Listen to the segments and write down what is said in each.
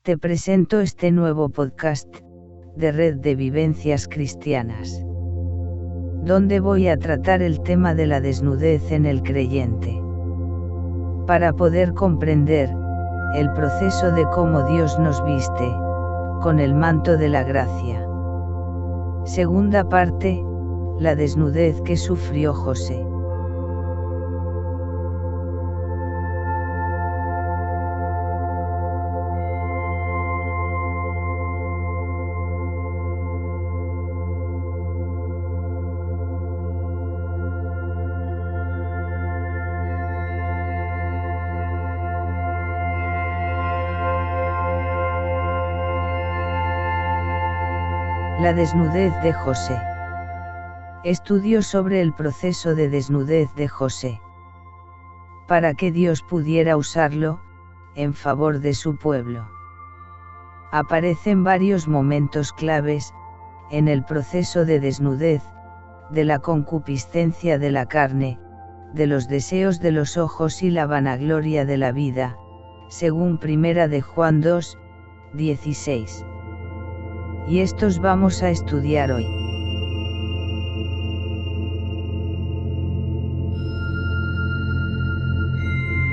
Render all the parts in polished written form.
Te presento este nuevo podcast, de Red de Vivencias Cristianas, donde voy a tratar el tema de la desnudez en el creyente, para poder comprender el proceso de cómo Dios nos viste, con el manto de la gracia. Segunda parte, la desnudez que sufrió José. La desnudez de José. Estudio sobre el proceso de desnudez de José. Para que Dios pudiera usarlo, en favor de su pueblo. Aparecen varios momentos claves, en el proceso de desnudez, de la concupiscencia de la carne, de los deseos de los ojos y la vanagloria de la vida, según 1 de Juan 2, 16. Y estos vamos a estudiar hoy.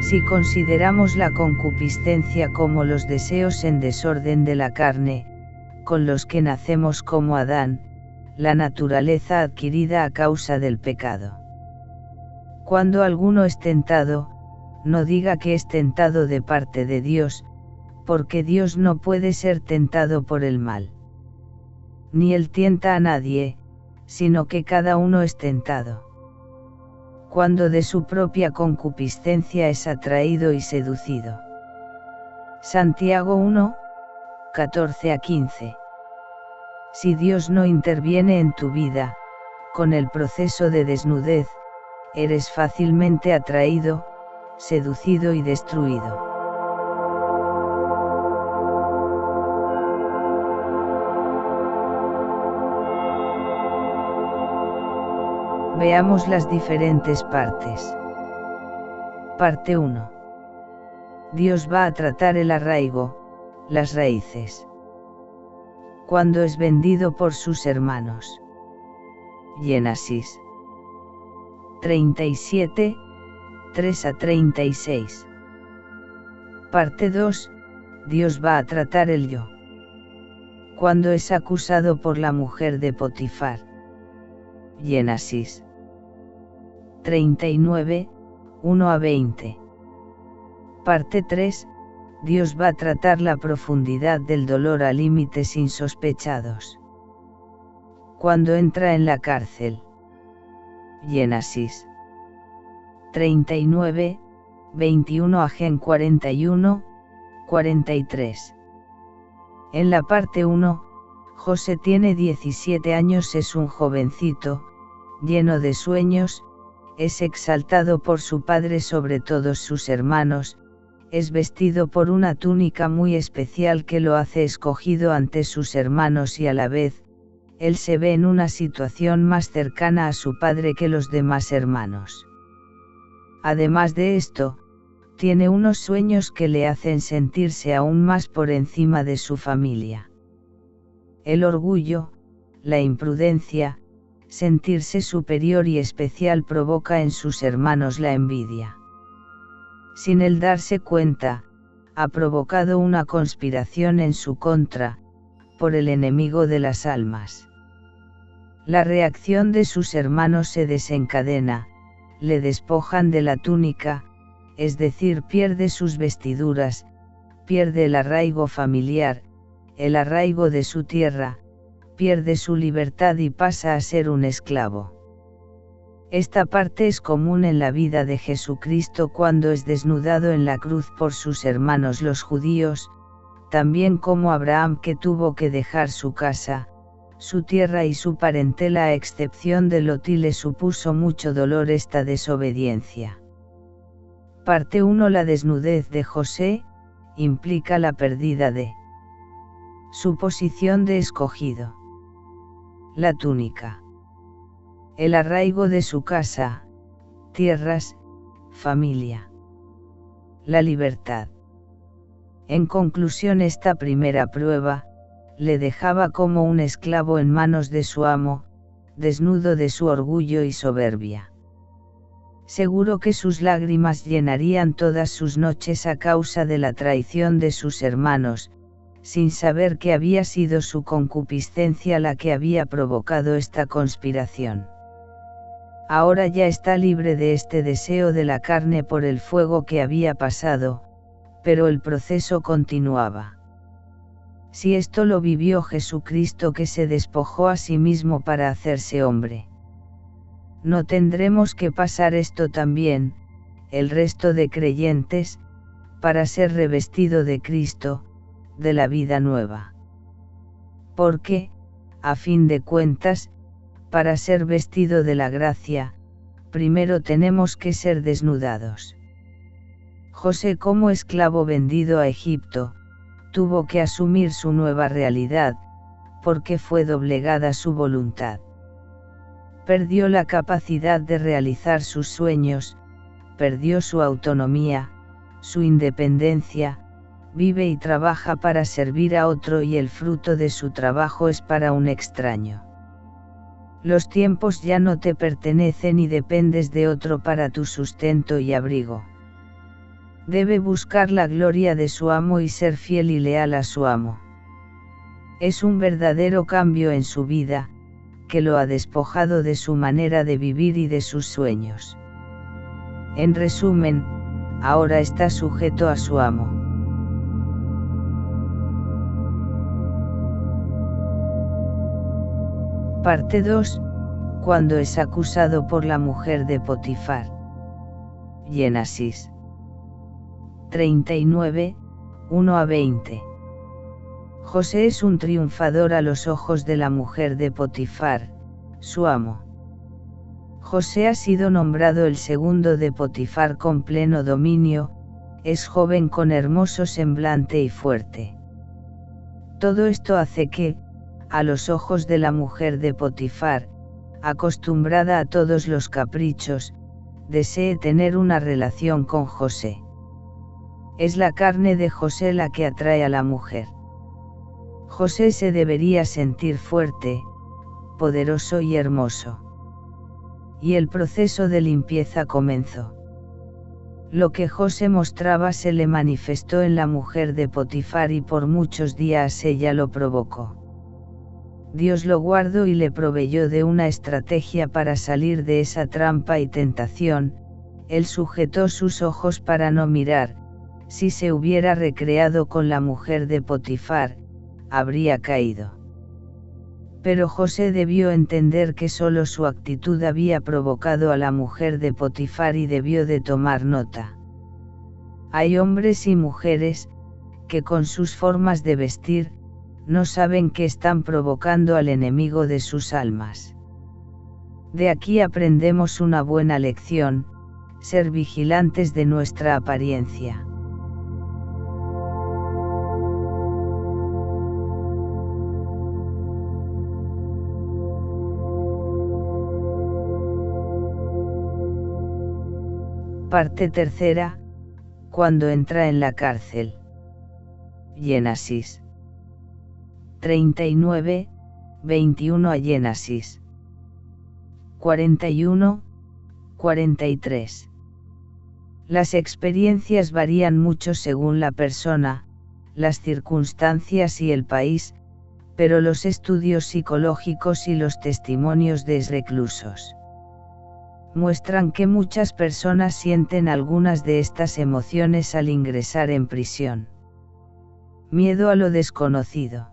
Si consideramos la concupiscencia como los deseos en desorden de la carne, con los que nacemos como Adán, la naturaleza adquirida a causa del pecado. Cuando alguno es tentado, no diga que es tentado de parte de Dios, porque Dios no puede ser tentado por el mal. Ni él tienta a nadie, sino que cada uno es tentado. Cuando de su propia concupiscencia es atraído y seducido. Santiago 1, 14 a 15. Si Dios no interviene en tu vida, con el proceso de desnudez, eres fácilmente atraído, seducido y destruido. Veamos las diferentes partes. Parte 1. Dios va a tratar el arraigo, las raíces. Cuando es vendido por sus hermanos. Génesis 37, 3 a 36. Parte 2. Dios va a tratar el yo. Cuando es acusado por la mujer de Potifar. Génesis 39, 1 a 20. Parte 3. Dios va a tratar la profundidad del dolor a límites insospechados. Cuando entra en la cárcel. Génesis 39, 21 a Gen 41, 43. En la parte 1, José tiene 17 años, es un jovencito, lleno de sueños, es exaltado por su padre sobre todos sus hermanos, es vestido por una túnica muy especial que lo hace escogido ante sus hermanos y a la vez, él se ve en una situación más cercana a su padre que los demás hermanos. Además de esto, tiene unos sueños que le hacen sentirse aún más por encima de su familia. El orgullo, la imprudencia, sentirse superior y especial provoca en sus hermanos la envidia. Sin él darse cuenta, ha provocado una conspiración en su contra, por el enemigo de las almas. La reacción de sus hermanos se desencadena, le despojan de la túnica, es decir, pierde sus vestiduras, pierde el arraigo familiar, el arraigo de su tierra, pierde su libertad y pasa a ser un esclavo. Esta parte es común en la vida de Jesucristo cuando es desnudado en la cruz por sus hermanos los judíos, también como Abraham, que tuvo que dejar su casa, su tierra y su parentela a excepción de Lot, y le supuso mucho dolor esta desobediencia. Parte 1. La desnudez de José implica la pérdida de su posición de escogido. La túnica. El arraigo de su casa, tierras, familia. La libertad. En conclusión, esta primera prueba, le dejaba como un esclavo en manos de su amo, desnudo de su orgullo y soberbia. Seguro que sus lágrimas llenarían todas sus noches a causa de la traición de sus hermanos, sin saber que había sido su concupiscencia la que había provocado esta conspiración. Ahora ya está libre de este deseo de la carne por el fuego que había pasado, pero el proceso continuaba. Si esto lo vivió Jesucristo, que se despojó a sí mismo para hacerse hombre, ¿no tendremos que pasar esto también, el resto de creyentes, para ser revestido de Cristo, de la vida nueva? Porque, a fin de cuentas, para ser vestido de la gracia, primero tenemos que ser desnudados. José, como esclavo vendido a Egipto, tuvo que asumir su nueva realidad, porque fue doblegada su voluntad. Perdió la capacidad de realizar sus sueños, perdió su autonomía, su independencia, vive y trabaja para servir a otro y el fruto de su trabajo es para un extraño. Los tiempos ya no te pertenecen y dependes de otro para tu sustento y abrigo. Debe buscar la gloria de su amo y ser fiel y leal a su amo. Es un verdadero cambio en su vida, que lo ha despojado de su manera de vivir y de sus sueños. En resumen, ahora está sujeto a su amo. Parte 2. Cuando es acusado por la mujer de Potifar. Génesis 39, 1-20. José es un triunfador a los ojos de la mujer de Potifar, su amo. José ha sido nombrado el segundo de Potifar con pleno dominio, es joven con hermoso semblante y fuerte. Todo esto hace que, a los ojos de la mujer de Potifar, acostumbrada a todos los caprichos, desee tener una relación con José. Es la carne de José la que atrae a la mujer. José se debería sentir fuerte, poderoso y hermoso. Y el proceso de limpieza comenzó. Lo que José mostraba se le manifestó en la mujer de Potifar y por muchos días ella lo provocó. Dios lo guardó y le proveyó de una estrategia para salir de esa trampa y tentación. Él sujetó sus ojos para no mirar. Si se hubiera recreado con la mujer de Potifar, habría caído. Pero José debió entender que solo su actitud había provocado a la mujer de Potifar y debió de tomar nota. Hay hombres y mujeres, que con sus formas de vestir, no saben que están provocando al enemigo de sus almas. De aquí aprendemos una buena lección: ser vigilantes de nuestra apariencia. Parte 3. Cuando entra en la cárcel. Génesis 39, 21 a Génesis 41, 43. Las experiencias varían mucho según la persona, las circunstancias y el país, pero los estudios psicológicos y los testimonios de reclusos muestran que muchas personas sienten algunas de estas emociones al ingresar en prisión. Miedo a lo desconocido.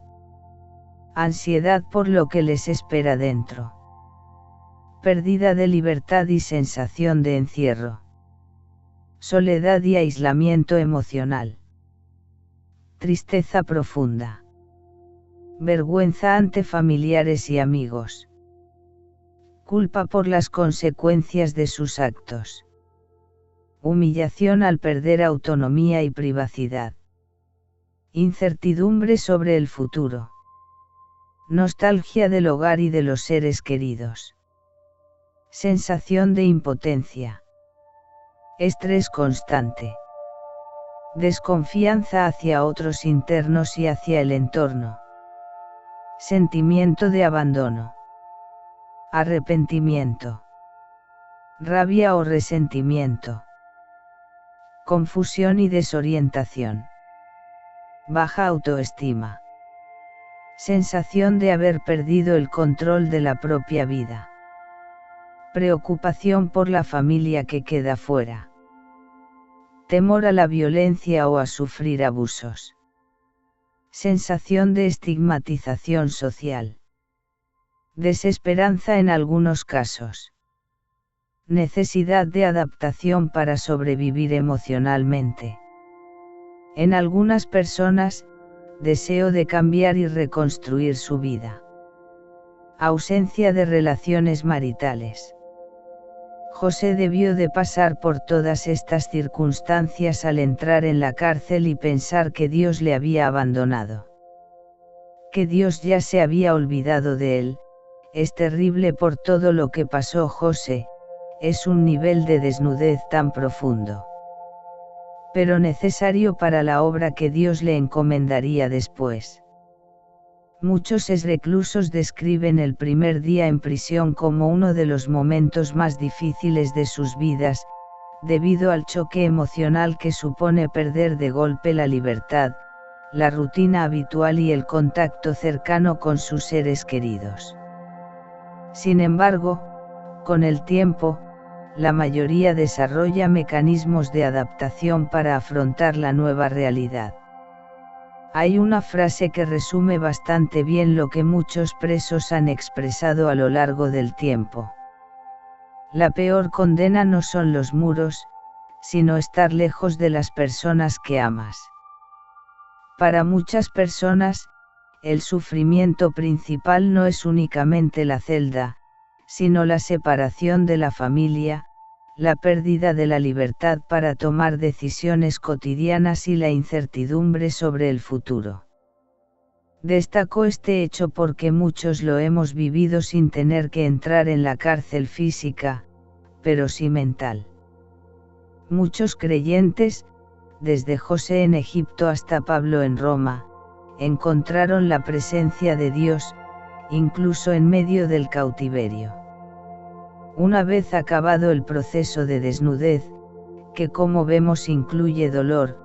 Ansiedad por lo que les espera dentro. Pérdida de libertad y sensación de encierro. Soledad y aislamiento emocional. Tristeza profunda. Vergüenza ante familiares y amigos. Culpa por las consecuencias de sus actos. Humillación al perder autonomía y privacidad. Incertidumbre sobre el futuro. Nostalgia del hogar y de los seres queridos. Sensación de impotencia. Estrés constante. Desconfianza hacia otros internos y hacia el entorno. Sentimiento de abandono. Arrepentimiento. Rabia o resentimiento. Confusión y desorientación. Baja autoestima. Sensación de haber perdido el control de la propia vida. Preocupación por la familia que queda fuera. Temor a la violencia o a sufrir abusos. Sensación de estigmatización social. Desesperanza en algunos casos. Necesidad de adaptación para sobrevivir emocionalmente. En algunas personas, deseo de cambiar y reconstruir su vida. Ausencia de relaciones maritales. José debió de pasar por todas estas circunstancias al entrar en la cárcel y pensar que Dios le había abandonado. Que Dios ya se había olvidado de él. Es terrible por todo lo que pasó José, es un nivel de desnudez tan profundo. Pero necesario para la obra que Dios le encomendaría después. Muchos reclusos describen el primer día en prisión como uno de los momentos más difíciles de sus vidas, debido al choque emocional que supone perder de golpe la libertad, la rutina habitual y el contacto cercano con sus seres queridos. Sin embargo, con el tiempo, la mayoría desarrolla mecanismos de adaptación para afrontar la nueva realidad. Hay una frase que resume bastante bien lo que muchos presos han expresado a lo largo del tiempo. La peor condena no son los muros, sino estar lejos de las personas que amas. Para muchas personas, el sufrimiento principal no es únicamente la celda, sino la separación de la familia, la pérdida de la libertad para tomar decisiones cotidianas y la incertidumbre sobre el futuro. Destaco este hecho porque muchos lo hemos vivido sin tener que entrar en la cárcel física, pero sí mental. Muchos creyentes, desde José en Egipto hasta Pablo en Roma, encontraron la presencia de Dios, incluso en medio del cautiverio. Una vez acabado el proceso de desnudez, que como vemos incluye dolor,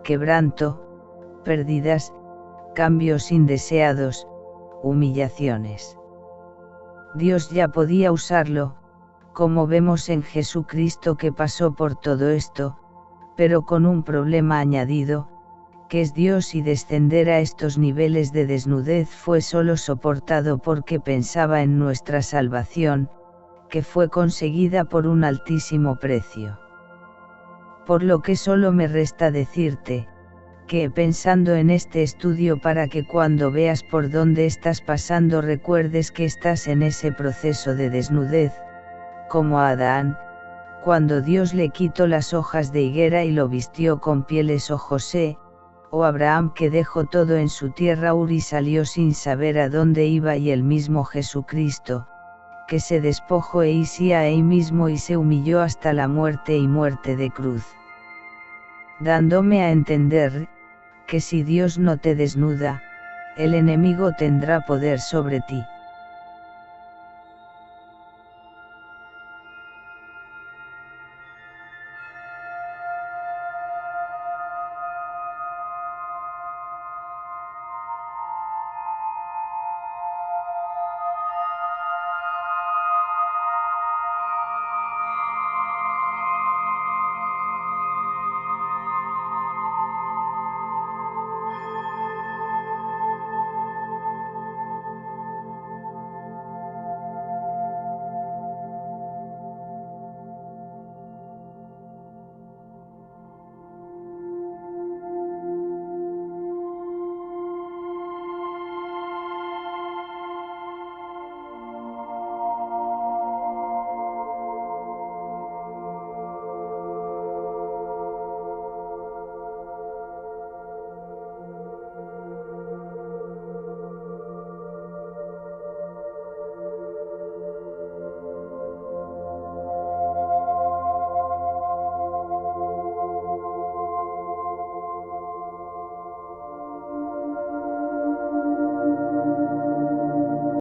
quebranto, pérdidas, cambios indeseados, humillaciones. Dios ya podía usarlo, como vemos en Jesucristo que pasó por todo esto, pero con un problema añadido, que es Dios, y descender a estos niveles de desnudez fue solo soportado porque pensaba en nuestra salvación, que fue conseguida por un altísimo precio. Por lo que solo me resta decirte, que pensando en este estudio para que cuando veas por dónde estás pasando recuerdes que estás en ese proceso de desnudez, como a Adán, cuando Dios le quitó las hojas de higuera y lo vistió con pieles, o José, o Abraham que dejó todo en su tierra Ur y salió sin saber a dónde iba, y el mismo Jesucristo, que se despojó a él mismo y se humilló hasta la muerte y muerte de cruz. Dándome a entender, que si Dios no te desnuda, el enemigo tendrá poder sobre ti.